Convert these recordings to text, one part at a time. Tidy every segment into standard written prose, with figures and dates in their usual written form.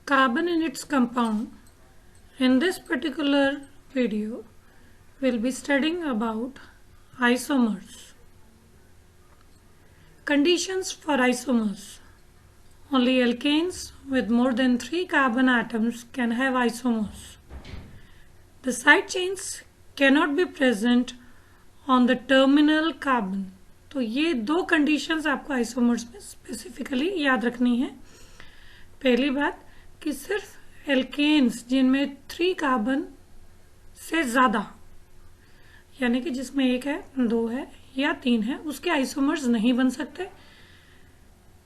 carbon in its compound. In this particular video, we'll be studying about isomers. Conditions for isomers. Only alkanes with more than 3 carbon atoms can have isomers. The side chains cannot be present on the terminal carbon. तो ये दो conditions आपको isomers में specifically याद रखनी है. पहली बात कि सिर्फ एल्केन्स जिनमें 3 कार्बन से ज़्यादा, यानी कि जिसमें 1 है, 2 है या 3 है, उसके आइसोमर्स नहीं बन सकते.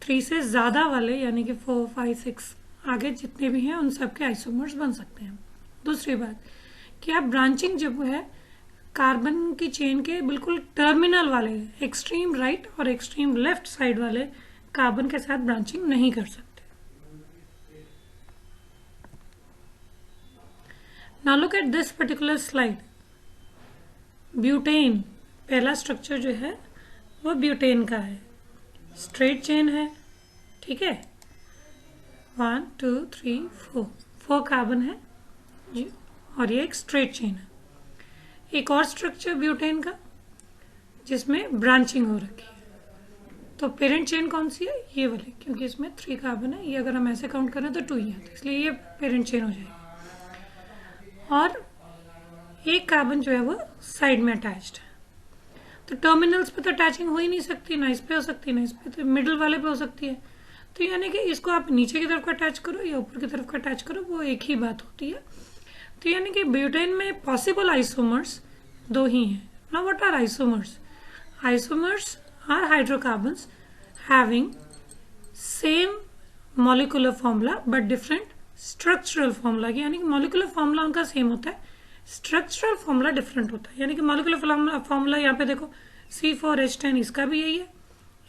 3 से ज़्यादा वाले यानी कि 4, 5, 6 आगे जितने भी हैं उन सब के आइसोमर्स बन सकते हैं. दूसरी बात कि आप ब्रांचिंग जब है कार्बन की चेन के बिल्कुल टर्मिनल वाले एक्सट्रीम राइट और एक्सट्रीम लेफ्ट साइड वाले कार्बन के साथ ब्रांचिंग नहीं कर सकते. Now look at this particular slide. Butane पहला स्ट्रक्चर जो है वो ब्यूटेन का है. स्ट्रेट चेन है, ठीक है. 1, 2, 3, 4 कार्बन है जी, और ये एक स्ट्रेट चेन है. एक और स्ट्रक्चर ब्यूटेन का जिसमें ब्रांचिंग हो रखी है. तो पेरेंट चेन कौन सी है? ये वाली, क्योंकि इसमें 3 कार्बन है. ये अगर हम ऐसे काउंट करें तो 2 ही है, तो इसलिए ये पेरेंट चेन हो जाएगी. और एक कार्बन जो है वो साइड में अटैच्ड है. तो टर्मिनल्स पे तो अटैचिंग हो ही नहीं सकती, ना इस पे हो सकती ना इस पे, तो मिडिल वाले पे हो सकती है. तो यानी कि इसको आप नीचे की तरफ का अटैच करो या ऊपर की तरफ का अटैच करो, वो एक ही बात होती है. तो यानी कि ब्यूटेन में पॉसिबल आइसोमर्स 2 ही हैं. Now what are isomers? Isomers are hydrocarbons having same molecular formula but different structural formula. यानी कि मॉलिक्यूलर फॉर्मूला उनका सेम होता है, स्ट्रक्चरल फॉर्मूला डिफरेंट होता है. यानी कि मॉलिक्यूलर फॉर्मूला यहाँ पे देखो C4H10 इसका भी यही है,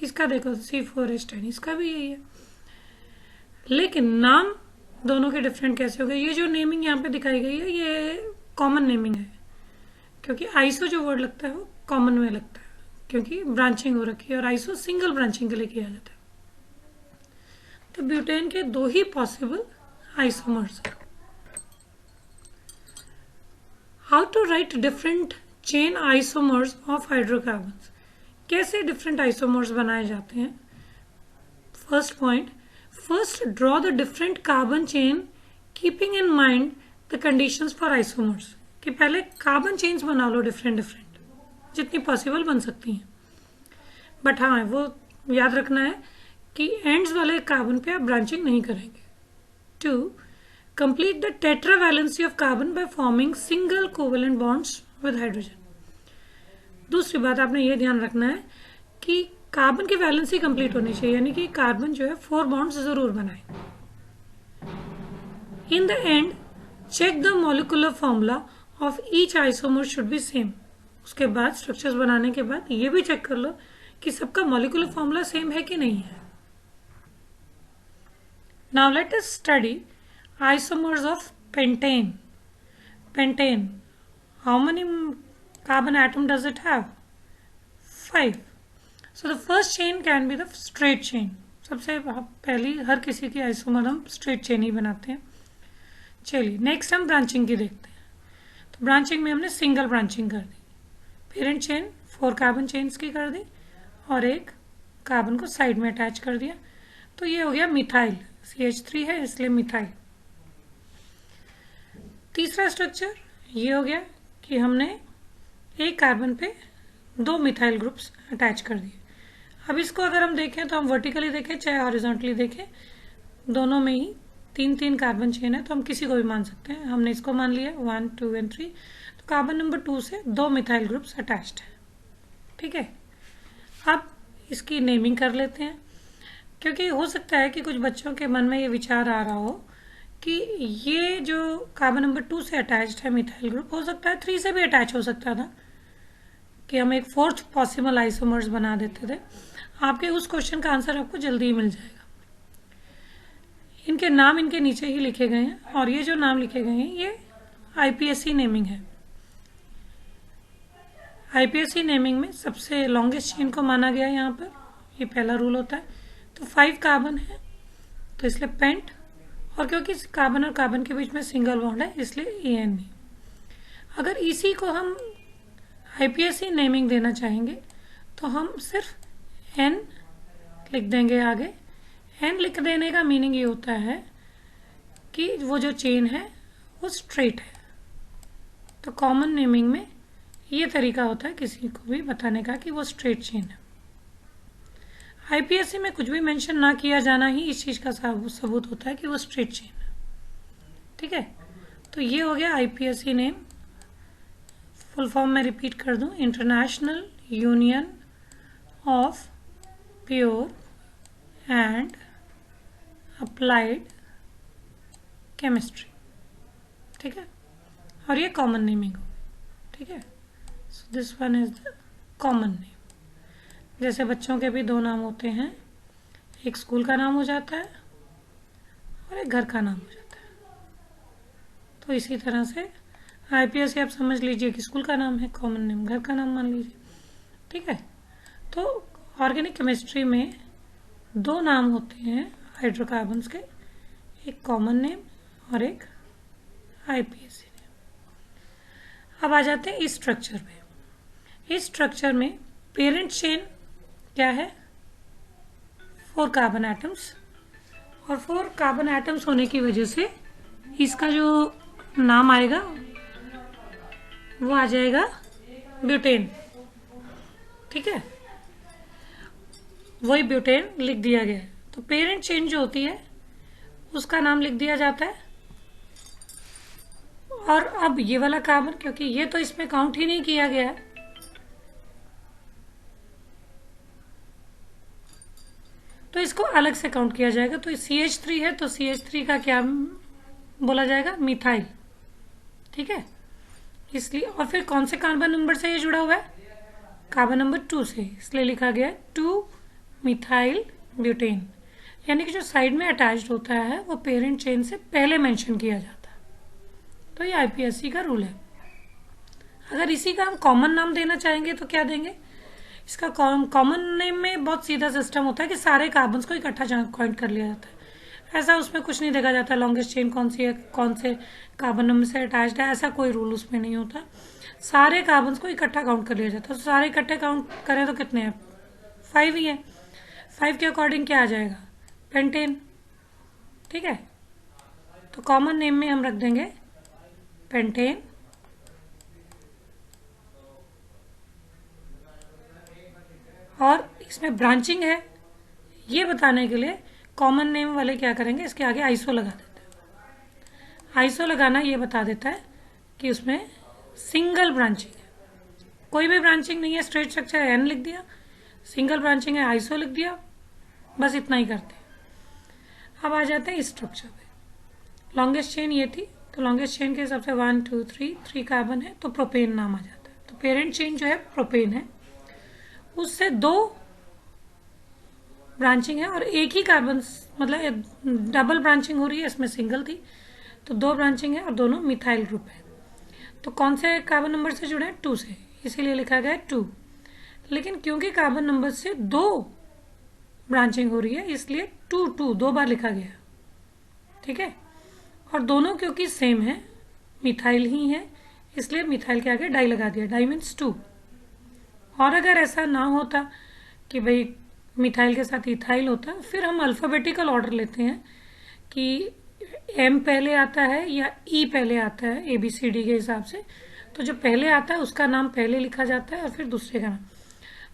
इसका देखो C4H10 इसका भी यही है, लेकिन नाम दोनों के डिफरेंट कैसे हो गए? ये जो नेमिंग यहाँ पे दिखाई गई है ये कॉमन नेमिंग है, क्योंकि आइसो जो वर्ड लगता है वो कॉमन में लगता है, क्योंकि ब्रांचिंग हो रखी है और आइसो सिंगल ब्रांचिंग के लिए किया जाता है. तो ब्यूटेन के 2 ही पॉसिबल आइसोमर्स हैं. How to write different chain isomers of hydrocarbons. कैसे डिफरेंट आइसोमर्स बनाए जाते हैं? First point, first draw the different carbon chain keeping in mind the conditions for isomers. कि पहले कार्बन चेन्स बना लो डिफरेंट जितनी पॉसिबल बन सकती हैं. बट हाँ, वो याद रखना है कि एंड्स वाले कार्बन पे आप ब्रांचिंग नहीं करेंगे. 2, complete the tetravalency of carbon by forming single covalent bonds with hydrogen. दूसरी बात आपने ये ध्यान रखना है कि कार्बन की वैलेंसी कंप्लीट होनी चाहिए, यानी कि कार्बन जो है 4 बॉन्ड्स जरूर बनाए. In the end check the molecular formula of each isomer should be same. उसके बाद स्ट्रक्चर्स बनाने के बाद ये भी चेक कर लो कि सबका मॉलिक्यूलर फॉर्मूला सेम है कि नहीं है. Now let us study isomers of pentane. Pentane, how many carbon atom does it have? 5. So the first chain can be the straight chain. सबसे पहली हर किसी की आइसोमर हम स्ट्रेट चेन ही बनाते हैं. चलिए नेक्स्ट हम ब्रांचिंग की देखते हैं. तो ब्रांचिंग में हमने सिंगल ब्रांचिंग कर दी. पेरेंट चेन 4 कार्बन चेन्स की कर दी और एक कार्बन को साइड में अटैच कर दिया. तो ये हो गया मिथाइल. CH3 है इसलिए मिथाइल. तीसरा स्ट्रक्चर ये हो गया कि हमने एक कार्बन पे 2 मिथाइल ग्रुप्स अटैच कर दिए. अब इसको अगर हम देखें तो हम वर्टिकली देखें चाहे हॉरिजॉन्टली देखें, दोनों में ही 3 कार्बन चेन है, तो हम किसी को भी मान सकते हैं. हमने इसको मान लिया 1, 2 और 3. तो कार्बन नंबर 2 से 2 मिथाइल ग्रुप्स अटैच्ड है. ठीक है. अब इसकी नेमिंग कर लेते हैं, क्योंकि हो सकता है कि कुछ बच्चों के मन में ये विचार आ रहा हो कि ये जो कार्बन नंबर 2 से अटैच्ड है मिथाइल ग्रुप, हो सकता है 3 से भी अटैच हो सकता था, कि हम एक 4th पॉसिबल आइसोमर्स बना देते थे. आपके उस क्वेश्चन का आंसर आपको जल्दी ही मिल जाएगा. इनके नाम इनके नीचे ही लिखे गए हैं, और ये जो नाम लिखे गए हैं ये IPSC नेमिंग है. IPSC नेमिंग में सबसे लॉन्गेस्ट चेन को माना गया है यहाँ पर, ये पहला रूल होता है. तो 5 कार्बन है तो इसलिए पेंट और क्योंकि कार्बन और कार्बन के बीच में सिंगल बॉन्ड है इसलिए AN। अगर इसी को हम IPSC नेमिंग देना चाहेंगे तो हम सिर्फ N लिख देंगे आगे। N लिख देने का मीनिंग ये होता है कि वो जो चेन है वो स्ट्रेट है। तो कॉमन नेमिंग में ये तरीका होता है किसी को भी बताने का कि वो स्ट्रेट चेन है। IPSC में कुछ भी मेंशन ना किया जाना ही इस चीज़ का सबूत होता है कि वो स्ट्रेट चेन है। ठीक है, तो ये हो गया IPSC नेम। फुल फॉर्म में रिपीट कर दूं, international union of pure and applied chemistry. ठीक है, और ये कॉमन नेमिंग हो। ठीक है, so this one is the common name. जैसे बच्चों के भी दो नाम होते हैं, एक स्कूल का नाम हो जाता है और एक घर का नाम हो जाता है। तो इसी तरह से IPSC आप समझ लीजिए कि स्कूल का नाम है, कॉमन नेम घर का नाम मान लीजिए। ठीक है, तो ऑर्गेनिक केमिस्ट्री में दो नाम होते हैं हाइड्रोकार्बन्स के, एक कॉमन नेम और एक IPSC नेम। अब आ जाते हैं इस स्ट्रक्चर में। इस स्ट्रक्चर में पेरेंट चेन क्या है? 4 कार्बन एटम्स, और 4 कार्बन एटम्स होने की वजह से इसका जो नाम आएगा वो आ जाएगा ब्यूटेन। ठीक है, वही ब्यूटेन लिख दिया गया है। तो पेरेंट चेन जो होती है उसका नाम लिख दिया जाता है। और अब ये वाला कार्बन, क्योंकि ये तो इसमें काउंट ही नहीं किया गया है, तो इसको अलग से काउंट किया जाएगा। तो CH3 है तो CH3 का क्या बोला जाएगा? मिथाइल। ठीक है, इसलिए। और फिर कौन से कार्बन नंबर से ये जुड़ा हुआ है? कार्बन नंबर 2 से, इसलिए लिखा गया है 2 मिथाइल ब्यूटेन। यानी कि जो साइड में अटैच्ड होता है वो पेरेंट चेन से पहले मेंशन किया जाता है। तो ये IPSC का रूल है। अगर इसी का हम कॉमन नाम देना चाहेंगे तो क्या देंगे? इसका कॉमन नेम में बहुत सीधा सिस्टम होता है कि सारे कार्बन्स को इकट्ठा काउंट कर लिया जाता है। ऐसा उसमें कुछ नहीं देखा जाता लॉन्गेस्ट चेन कौन सी है, कौन से कार्बन नंबर से अटैच्ड है, ऐसा कोई रूल उसमें नहीं होता। सारे कार्बन्स को इकट्ठा काउंट कर लिया जाता है। तो सारे इकट्ठे काउंट करें तो कितने हैं? 5 ही है। 5 के अकॉर्डिंग क्या आ जाएगा? पेंटेन। ठीक है, तो कॉमन नेम में हम रख देंगे पेंटेन। और इसमें ब्रांचिंग है ये बताने के लिए कॉमन नेम वाले क्या करेंगे, इसके आगे आइसो लगा देते हैं। आइसो लगाना ये बता देता है कि उसमें सिंगल ब्रांचिंग है, कोई भी ब्रांचिंग नहीं है। स्ट्रेट स्ट्रक्चर है, N लिख दिया, सिंगल ब्रांचिंग है, आइसो लिख दिया, बस इतना ही करते हैं। अब आ जाते हैं इस स्ट्रक्चर पे। लॉन्गेस्ट चेन ये थी, तो लॉन्गेस्ट चेन के हिसाब से 1 2 3 कार्बन है, तो प्रोपेन नाम आ जाता है। तो पेरेंट चेन जो है प्रोपेन है, उससे 2 ब्रांचिंग है और एक ही कार्बन, मतलब डबल ब्रांचिंग हो रही है, इसमें सिंगल थी, तो 2 ब्रांचिंग है और दोनों मिथाइल ग्रुप है। तो कौन से कार्बन नंबर से जुड़े हैं? 2 से, इसीलिए लिखा गया है 2। लेकिन क्योंकि कार्बन नंबर से 2 ब्रांचिंग हो रही है इसलिए 2 2 2 बार लिखा गया। ठीक है, और दोनों क्योंकि सेम है, मिथाइल ही है, इसलिए मिथाइल के आगे डाई लगा दिया। Di means 2। और अगर ऐसा ना होता कि भाई मिथाइल के साथ इथाइल होता, फिर हम अल्फ़ाबेटिकल ऑर्डर लेते हैं कि M पहले आता है या E पहले आता है ABCD के हिसाब से। तो जो पहले आता है उसका नाम पहले लिखा जाता है और फिर दूसरे का नाम।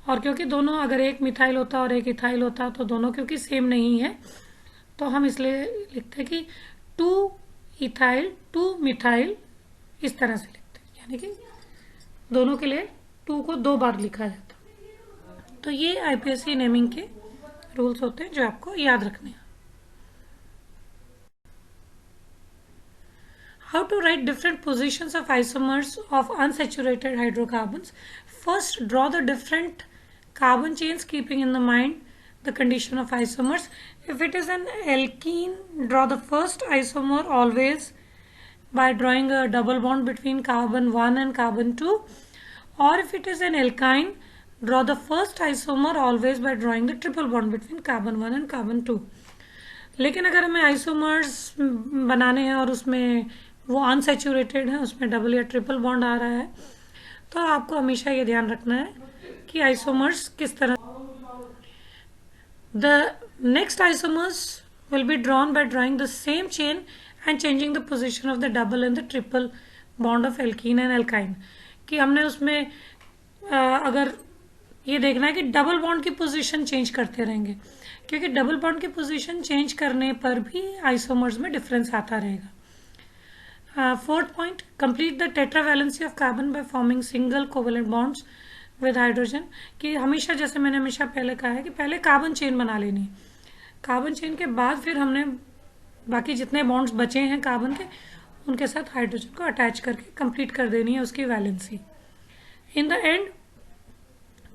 और क्योंकि दोनों, अगर एक मिथाइल होता और एक इथाइल होता तो दोनों क्योंकि सेम नहीं है तो हम इसलिए लिखते हैं कि 2 इथाइल 2 मिथाइल, इस तरह से लिखते हैं। यानी कि दोनों के लिए 2 को 2 बार लिखा जाता है। तो ये IPSC नेमिंग के रूल्स होते हैं जो आपको याद रखने हैं। How to write different positions of isomers of unsaturated hydrocarbons? First, draw the different carbon chains keeping in the mind the condition of isomers. If it is an alkene, draw the first isomer always by drawing a double bond between carbon 1 and carbon 2. Or if it is an alkyne, draw the first isomer always by drawing the triple bond between carbon 1 and carbon 2. लेकिन अगर हमें isomers बनाने हैं और उसमें वो unsaturated है, उसमें डबल या ट्रिपल बॉन्ड आ रहा है, तो आपको हमेशा ये ध्यान रखना है कि आइसोमर्स किस तरह. The next isomers will be drawn by drawing the same chain and changing the position of the double and the triple bond of alkene and alkyne. कि हमने उसमें अगर ये देखना है कि डबल बॉन्ड की पोजीशन चेंज करते रहेंगे, क्योंकि डबल बॉन्ड की पोजीशन चेंज करने पर भी आइसोमर्स में डिफरेंस आता रहेगा. Fourth point, complete the tetravalency of carbon by forming single covalent bonds with hydrogen. कि हमेशा, जैसे मैंने हमेशा पहले कहा है, कि पहले कार्बन चेन बना लेनी है. कार्बन चेन के बाद फिर हमने बाकी जितने बॉन्ड्स बचे हैं कार्बन के, उनके साथ हाइड्रोजन को अटैच करके कंप्लीट कर देनी है उसकी valency. In the and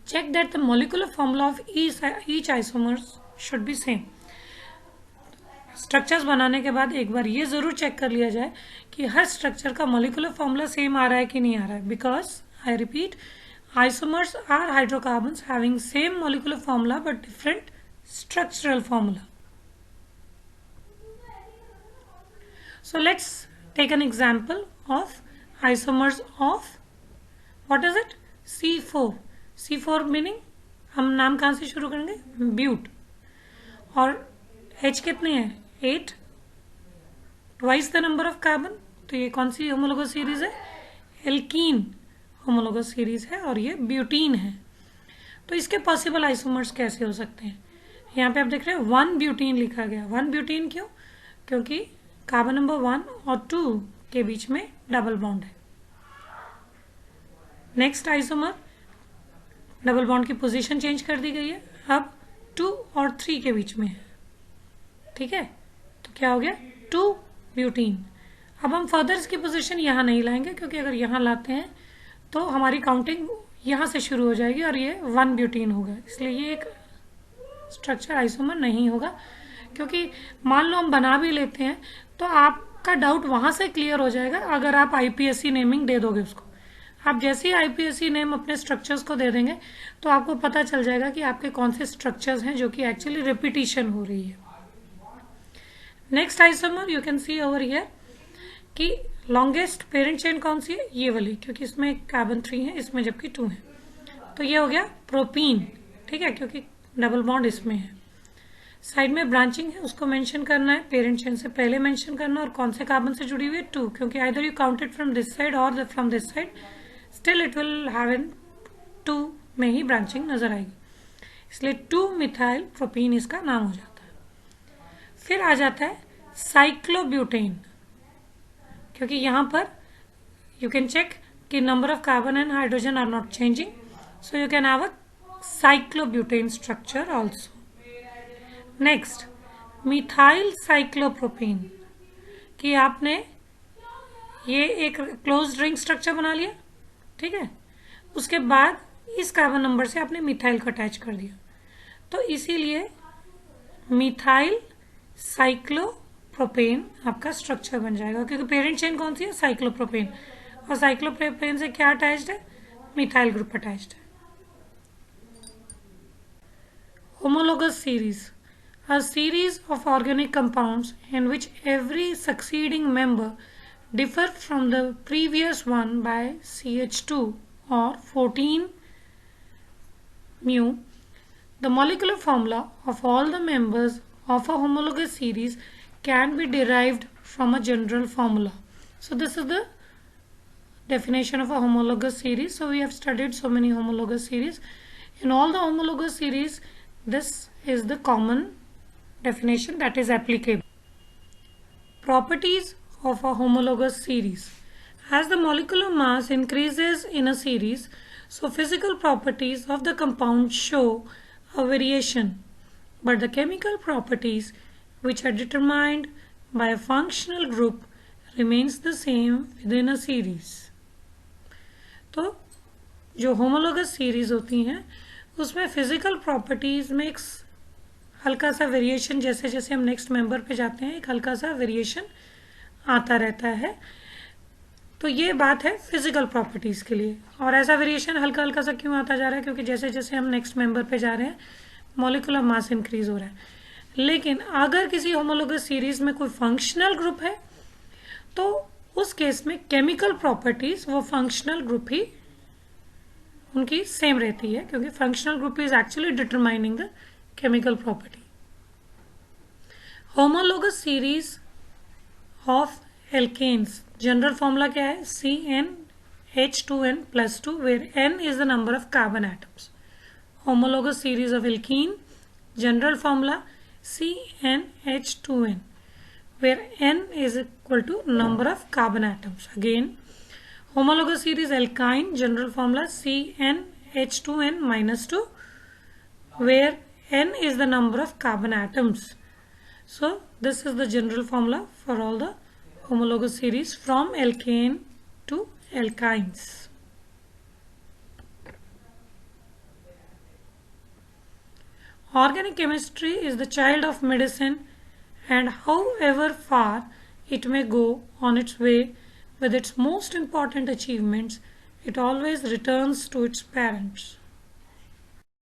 check that the molecular formula of each isomers should be same. Structures बनाने के बाद एक बार ये ज़रूर चेक कर लिया जाए कि हर स्ट्रक्चर का मोलिकुलर फॉर्मूला सेम आ रहा है कि नहीं आ रहा है, because I repeat, isomers are hydrocarbons having same molecular formula but different structural formula. So let's take an example of isomers of, what is it, C4. C4 meaning हम नाम कहाँ से शुरू करेंगे, ब्यूट. और H कितने हैं, 8, twice the number of carbon. तो ये कौन सी होमोलोगस सीरीज है, एल्कीन होमोलोगस सीरीज है, और ये ब्यूटीन है. तो इसके पॉसिबल आइसोमर्स कैसे हो सकते हैं. यहाँ पे आप देख रहे हैं 1 ब्यूटीन लिखा गया. 1 ब्यूटीन क्यों, क्योंकि कार्बन नंबर 1 और 2 के बीच में डबल बॉन्ड है. नेक्स्ट आइसोमर, डबल बॉन्ड की पोजीशन चेंज कर दी गई है, अब 2 और 3 के बीच में है. ठीक है, तो क्या हो गया, 2 ब्यूटीन. अब हम फर्दर इसकी पोजीशन यहाँ नहीं लाएंगे, क्योंकि अगर यहाँ लाते हैं तो हमारी काउंटिंग यहाँ से शुरू हो जाएगी और ये 1 ब्यूटीन होगा. इसलिए ये एक स्ट्रक्चर आइसोमर नहीं होगा. क्योंकि मान लो हम बना भी लेते हैं तो आपका डाउट वहाँ से क्लियर हो जाएगा अगर आप आईपीएससी नेमिंग दे दोगे उसको. आप जैसे ही आईपीएससी नेम अपने स्ट्रक्चर्स को दे देंगे तो आपको पता चल जाएगा कि आपके कौन से स्ट्रक्चर्स हैं जो कि एक्चुअली रिपीटिशन हो रही है. Next isomer you can see over here कि लॉन्गेस्ट पेरेंट चेन कौन सी है, ये वाली, क्योंकि इसमें कार्बन 3 है, इसमें जबकि 2 है. तो ये हो गया प्रोपीन. ठीक है, क्योंकि डबल बॉन्ड इसमें है. साइड में ब्रांचिंग है, उसको मेंशन करना है, पेरेंट चेन से पहले मेंशन करना, और कौन से कार्बन से जुड़ी हुई है, 2, क्योंकि either you counted from this side और from this side, still it will have in 2 में ही ब्रांचिंग नजर आएगी. इसलिए 2 मिथाइल प्रोपीन इसका नाम हो जाता है. फिर आ जाता है साइक्लोब्यूटेन, क्योंकि यहाँ पर यू कैन चेक कि number of carbon and hydrogen are not changing, so you can have a cyclobutane structure also. Next, methyl cyclopropene, कि आपने ये एक क्लोज्ड रिंग स्ट्रक्चर बना लिया. ठीक है, उसके बाद इस कार्बन नंबर से आपने मिथाइल को अटैच कर दिया, तो इसीलिए मिथाइल साइक्लोप्रोपेन आपका स्ट्रक्चर बन जाएगा, क्योंकि पेरेंट चेन कौन सी है, साइक्लोप्रोपेन, और साइक्लोप्रोपेन से क्या अटैच्ड है, मिथाइल ग्रुप अटैच्ड है. Homologous series, a series of organic compounds in which every succeeding member differ from the previous one by CH2 or 14 mu. The molecular formula of all the members of a homologous series can be derived from a general formula. So this is the definition of a homologous series. So we have studied so many homologous series. In all the homologous series, this is the common definition that is applicable. Properties of a homologous series. As the molecular mass increases in a series, so physical properties of the compound show a variation, but the chemical properties which are determined by a functional group remains the same within a series. तो जो homologous series होती हैं उसमें physical properties में एक हल्का सा variation, जैसे जैसे हम नेक्स्ट मेंबर पे जाते हैं एक हल्का सा वेरिएशन आता रहता है. तो ये बात है फिजिकल प्रॉपर्टीज के लिए. और ऐसा वेरिएशन हल्का हल्का सा क्यों आता जा रहा है, क्योंकि जैसे जैसे हम नेक्स्ट मेंबर पे जा रहे हैं मॉलिक्यूलर मास इंक्रीज हो रहा है. लेकिन अगर किसी होमोलोगस सीरीज में कोई फंक्शनल ग्रुप है तो उस केस में केमिकल प्रॉपर्टीज वो फंक्शनल ग्रुप ही उनकी सेम रहती है, क्योंकि functional group is actually determining the chemical property. Homologous series of alkenes general formula क्या है? CnH2n plus 2 where n is the number of carbon atoms. Homologous series of alkene general formula CnH2n where n is equal to number of carbon atoms. Again, homologous series alkyne general formula CnH2n minus 2 where n is the number of carbon atoms. So this is the general formula for all the homologous series from alkane to alkynes. Organic chemistry is the child of medicine, and however far it may go on its way with its most important achievements, it always returns to its parents.